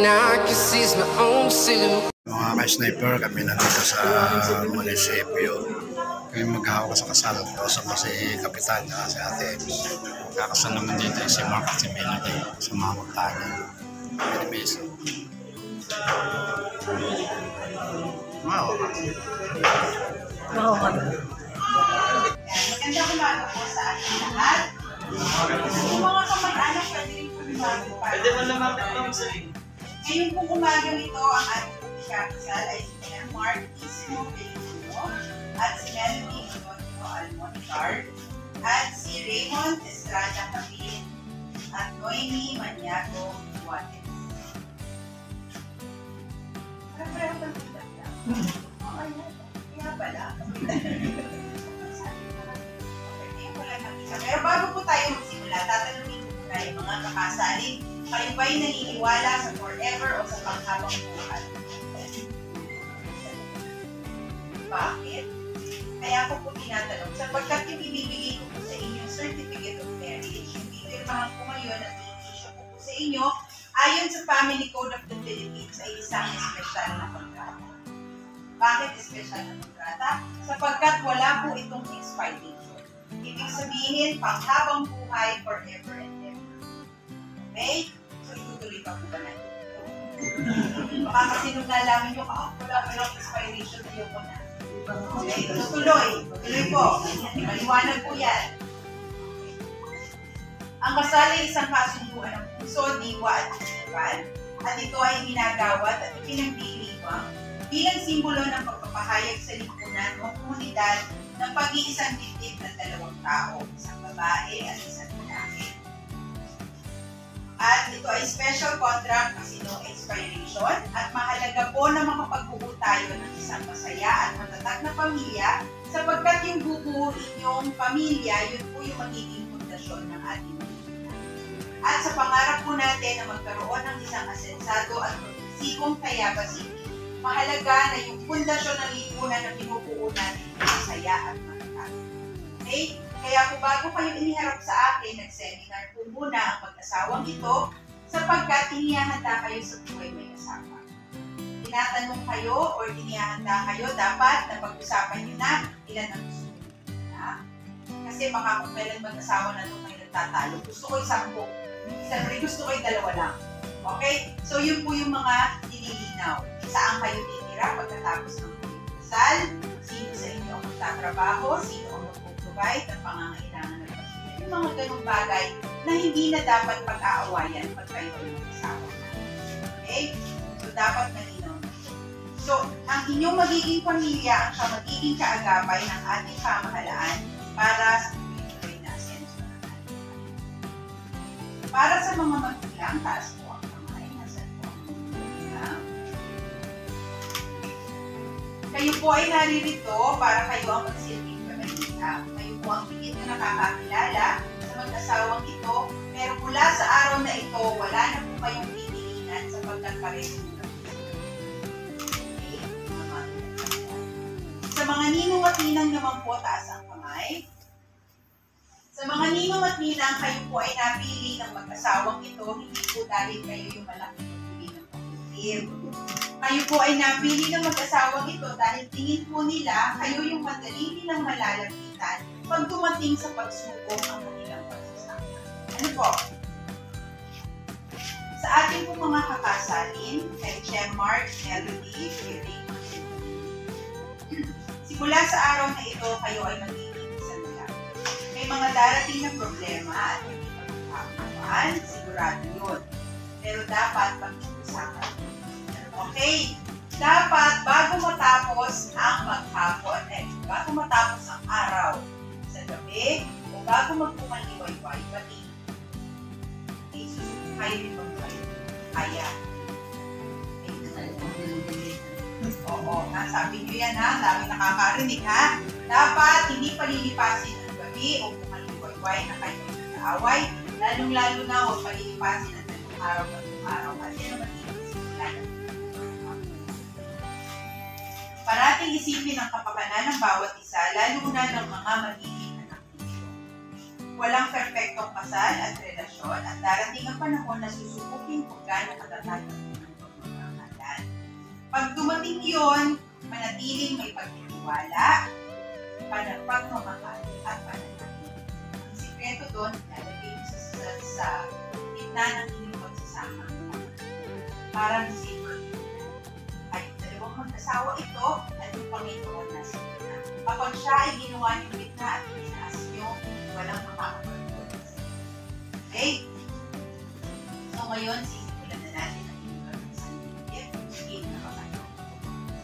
I can see my own silhouette. Mga ka-sniper, kami nandito sa munisipyo. Kami maghahawak sa kasal. Kausap ko si Kapitan at si Ate. Kakasal naman dito si Mark at si Melody sa mga magtanan. Pinibiso. Wow. Magandang umaga po sa ating lahat. Kung mga kamag-anak, pwede rin po lumago para. Pwede mo lumapit lang sa rin. Ngayon pong umaga nito, ang ating ikakasal ay si Mark Ismo Pelino at si Melody Antonio Almontar at si Raymond Estrada Capin at Noemi Maniago Juarez. Para-para ba kita lang? Oo, ayan. Kaya pala. Pero bago po tayo magsimula, tatanungin po tayo mga kakasalin, kayo ba'y naniniwala sa forever o sa panghabang buhay? Bakit? Kaya ko po tinatanong, sapagkat yung ibibigay ko po sa inyo certificate of marriage, yung pipirmahan ko ngayon at i-issue ko po sa inyo, ayon sa Family Code of the Philippines ay isang espesyal na kontrata. Bakit espesyal na kontrata? Sapagkat wala po itong expiration. Ibig sabihin, panghabang buhay forever and ever. Okay? So, itutuloy pa po ba natin? Baka kasi nung nalaman nyo, wala pa yung expiration na yun ko na. Okay? Tuloy. Tuloy po. Maliwanag po yan. Ang kasal ay isang kasunduan ng puso, diwa at isipan, at ito ay ginagawat at ipinagdiriwang bilang simbolo ng pagpapahayag sa lipunan o komunidad ng pag-iisang dibdib ng dalawang tao, isang babae at isang lalaki. At ito ay special contract kasi no expiration at mahalaga po na makapagbuo tayo ng isang masaya at matatag na pamilya sapagkat yung bubuuin yung pamilya, yun po yung magiging pundasyon ng ating pamilya. At sa pangarap po natin na magkaroon ng isang asensado at magsigong tayabasin, mahalaga na yung pundasyon ng lipunan na binubuo natin masaya at matatag. Okay? Kaya kung bago kayo iniharap sa akin, nag-seminar po muna ang mag-asawang ito sapagkat inihahanda kayo sa buhay may asawa. Tinatanong kayo o inihahanda kayo, dapat na pag-usapan nyo na ilan ang gusto nyo. Kasi baka kung kailan mag-asawa na ito kayo nagtatalo, gusto ko 10. Siyempre, gusto ko 2 lang. Okay? So, yun po yung mga nililinaw. Saan kayo titira pagkatapos ng kasal? Sino sa inyo ang magtatrabaho? Sino ang mag-provide ng pangangailangan ng pamilya? Yung mga ganong bagay na hindi na dapat pag-aawayan pag kayo ay mag-asawa. Okay? So, dapat malinaw na. So, ang inyong magiging pamilya ang siya magiging kaagapay ng ating pamahalaan para sa tuloy na asenso ng ating pamilya. Para sa mga magulang, taas po ang kamay. Nasaan po ang magulang? Kayo po ay naririto para kayo ang magsilbing pamilya. Kayo po ang higit na nakakakilala sa mag-asawang ito, pero mula sa araw na ito, wala na po kayong pipilinan sapagkat pareho nyo. Okay? Sa mga ninong at ninang naman po, taas ang kamay. Sa mga ninong at ninang, kayo po ay napili ng mag-asawang ito, hindi po dahil kayo yung malaking pagpili ng pagpipil. Kayo po ay napili ng mag-asawang ito dahil tingin po nila kayo yung madali nilang malalapitan pag dumating sa pagsubok ang kanilang pagsasama. Ano po? Sa ating po mga kakasalin, kay Chem Mark, Melody, kay Raymond, simula sa araw na ito, kayo ay magiging isang lang. May mga darating na problema at hindi pagkakakuan, sigurado yun. Pero dapat pag-usapan. Okay, dapat bago matapos ang maghapon, bago matapos ang araw sa gabi, o bago magpumaliwayway, pati kayo rin magpalit. Kaya. Oo, nasabi nyo yan ha, dami nakakarinig ha. Dapat hindi palilipasin ang gabi o pumaliwayway na kayo nag-aaway, lalong-lalo na huwag palilipasin ang dalawang araw at yan naman parating isipin ang kapakanan ng bawat isa, lalo na ng mga magiging anak ninyo. Walang perpektong kasal at relasyon at darating ang panahon na susubukin kung gaano katatag ang Pag dumating yun, manatiling may pagtitiwala, pagmamahal, at pananahimik. Ang sikreto doon, lalagay mo sa gitna ng inyong pagsasama. Parang zipper. Ay, dalawang mag-asawa ito at yung Panginoon na sa gitna. Kapag siya ay ginawa yung gitna at itinaas nyo, walang makakapagod. Okay? So ngayon, sisimulan na natin ang inyong pagsasalit. Hindi na ba kayo?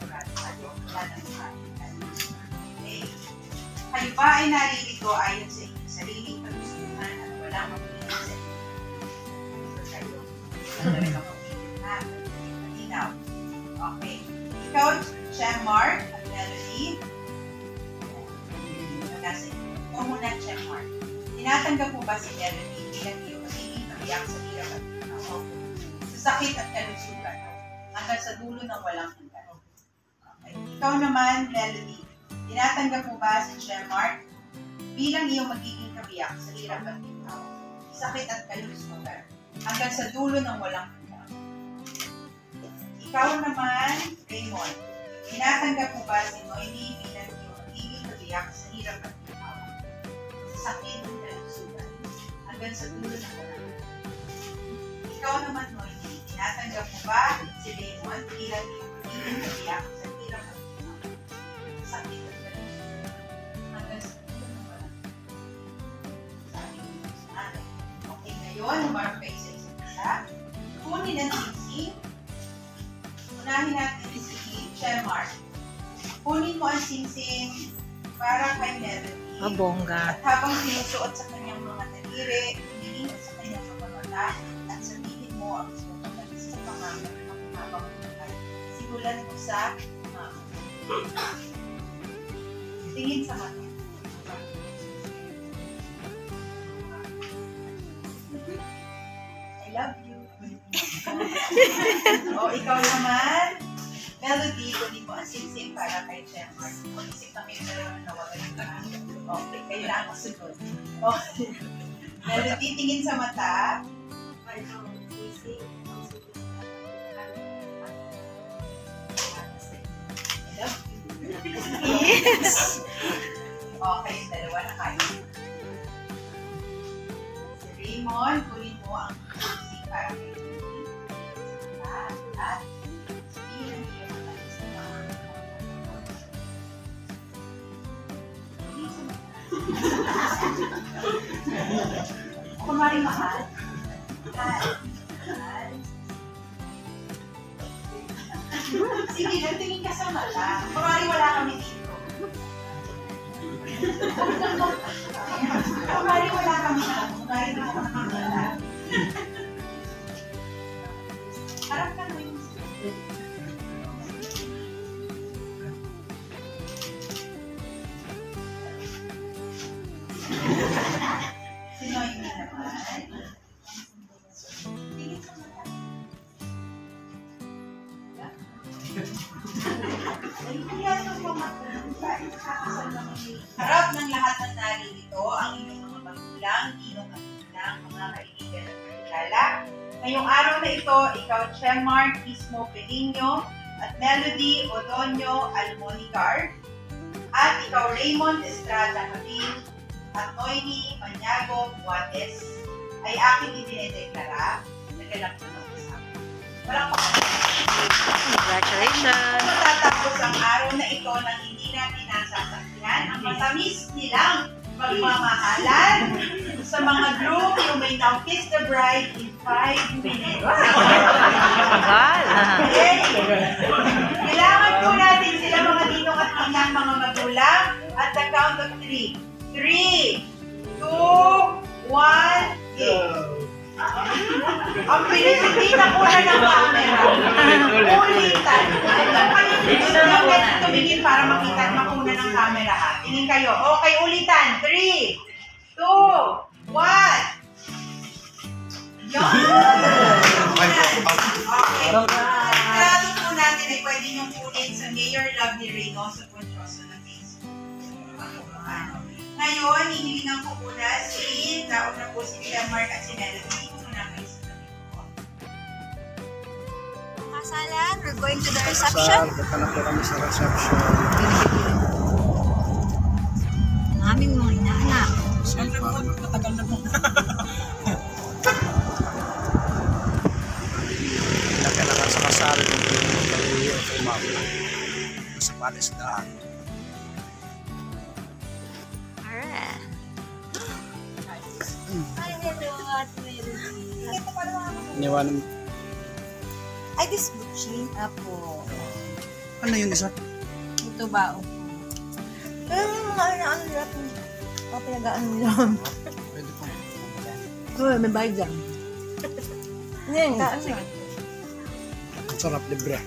Sigurado kayo, wala na makakapagod. Okay? Kayo ba ay naririto ayon sa inyong sariling pagsusunan at walang magpiliin sa inyo? Kayo. Talaga magpiliin na. Malinaw. Okay. Ikaw, Mark at Melody. Nasa inyo. Ikaw muna, Mark. Tinatanggap mo ba si Melody bilang iyong magiging kabiyak sa hirap at ginawa? Sa sakit at kalusugan hanggang sa dulo ng walang hanggan. Okay. Ikaw naman, Melody. Tinatanggap mo ba si Mark bilang iyong magiging kabiyak sa hirap at ginawa? Sa sakit at kalusugan hanggang sa dulo ng walang hanggan. Ikaw naman, Raymond. Tinatanggap mo ba si Noemi bilang iyong magiging kabiyak sa hirap at ginawa? Sa sakit at kalusugan hanggang sa dulo ng walang hanggan. Ikaw naman, Noemi. Tinatanggap mo ba si Raymond bilang iyong magiging kabiyak sa hirap at ginawa? Sa sakit at kalusugan hanggang sa dulo ng walang hanggan. Sabi mo sa natin. Okay, ngayon, umarap kayo sa isa't isa. Kunin ang singsing. Unahin natin si Mark. Kunin mo ang singsing para kay Melody. Mabongga. At habang sinusuot sa kanyang mga taliri, tumingin sa kanyang mga mata at sabihin mo ang gusto mo sa pangalan ng habang buhay. Simulan mo sa mama. Tingin sa mata. I love you. O, ikaw naman, Melody, kunin mo ang singsing para kay Mark. Mag-isip kami na nawagan yung pangalan. Okay, kailangan ko sunod. Okay. Melody, tingin sa mata. I love you. Yes! Okay, dalawa na kayo. Si Raymond, kunin mo ang singsing para kay Melody. At sabihin ang iyong mga kumari mahal. Sige, tingin ka sa mata. Kumari wala kami dito. Kumari wala kami dito. Kumari wala kami dito. Harap ka mo yung sino yung naman? Tingin sa mata. Harap ng lahat ng naririto ang inyong mga magulang, ninong at ninang, mga kaibigan at kakilala. Ngayong araw na ito, ikaw, Mark Ismo Peligno at Melody Odonio Almonicar, at ikaw, Raymond Estrada Habib at Noemi Maniago Buates, ay aking idinedeklara na ganap na mag-asama. Walang Congratulations! matatapos ang araw na ito nang hindi natin nasasaksihan ang matamis nilang pagmamahalan sa mga groom. You may now kiss the bride in 5 minutes. Tagal! Okay? Kailangan po natin sila mga ninong at ninang mga magulang at the count of 3. 3, 2, 1, go! Ang bilis hindi na kuna ng camera. Ulitan. Kailangan tumingin para makita at makuna ng camera ha. Tingin kayo. Okay, ulitan. 3, 2, 1. Yan! Okay. Ang po natin ay pwede niyong kunin sa Mayor Love ni Reynoso Ponchoso ng Facebook. Ngayon, hihilingan ko muna si nauna po si Mark at si Melody. Muna kayo sa tabi ko. Kasalan, we're going to the Kasal, reception. punta na po kami sa reception. Ang aming mga inaanak. Matagal na po. Kailangan sa kasal. Sa palisdahan. Alright. Iniwanan. Ay, this Gucci. Apo. Ano yun isa? Ito ba? Pero ano nila kung papinagaan mo lang. Pwede po. Uy, may bayad dyan. Ngayon, kaan na. Ang sarap, libre.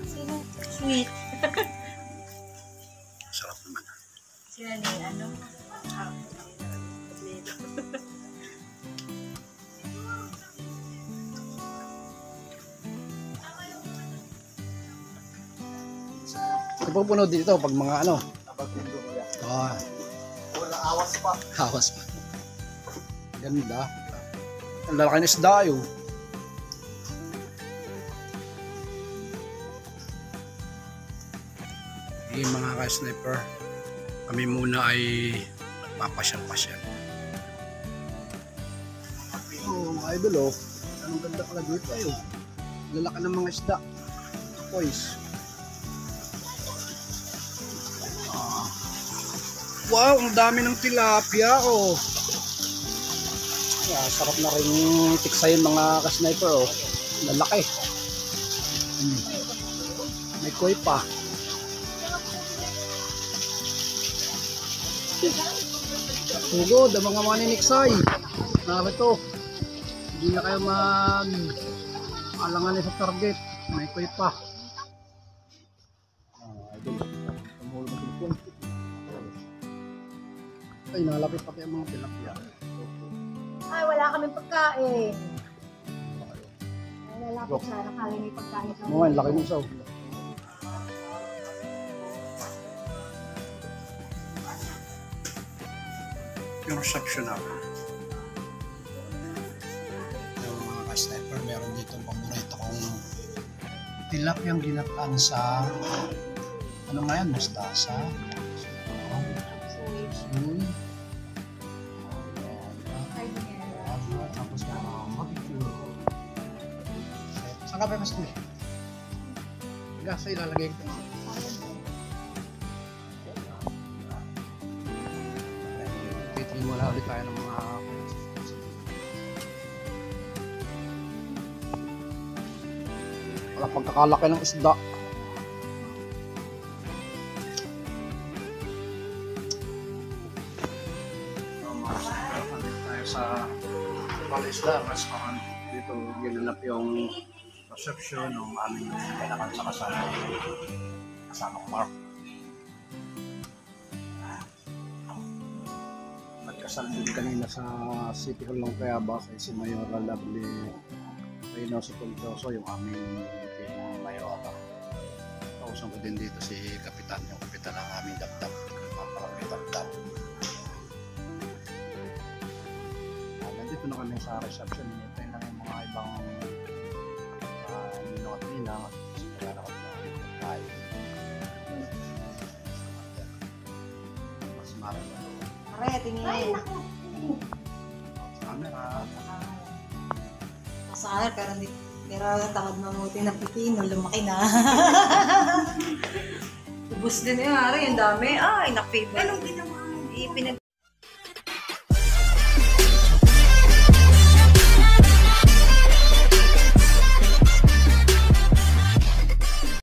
Sino? Sweet. Sarap naman. Sila ni ano? Ipupunod dito pag mga ano. Wala awas pa. Hawas pa. Ganda. Ang lalaki ng isda yun. Yung mga ka-sniper, kami muna ay nagpapasyal-pasyal. Oh, mga idol oh. Anong ganda pala dito ayo. Lalaki ng mga isda. Boys. Wow, ang dami ng tilapia oh. Yeah, sarap na rin tiksayin mga ka-sniper oh. Lalaki. May koi pa. Tugod, ang mga maniniksay. Narito. Hindi na kayo alangan sa target. May koi pa. Ay, nalapit pati ang mga tilapia. Ay, wala kaming pagkain. Ay, lalapit na. Nakala may pagkain kami. Mga laki ng isaw. Yung reception namin. Yung mga ka-sniper, meron dito paborito kong tilapiyang ginataan sa ano nga yan? Mustasa. Tapos barbecue. Saan ka pa mas tuloy? Gasa ilalagay ko. Titingin wala ulit tayo ng mga wala pagkakalaki ng isda. Tayo sa Palisla Restaurant. Dito ginanap yung reception ng aming kailangan sa kasama ko Mark. Nagkasal din kanina sa City Hall ng Cayaba si Mayora Lovely Reynoso Pultoso, yung aming Mayora. Kausap ko din dito si Kapitan, yung Kapitan ng aming dapdap. Pamparamay dapdap. Nandito na kami sa reception. Ito lang yung mga ibang ninot nila. Kasi kaya ako na tayo. Mas marami na doon. Pare, tingin. Camera. Masakal, pero hindi. Pero takot mamuti na pipino. Lumaki na. Ubus din yung hari. Ang dami. Ay, nakiba. Anong ginawa mo? Ipinag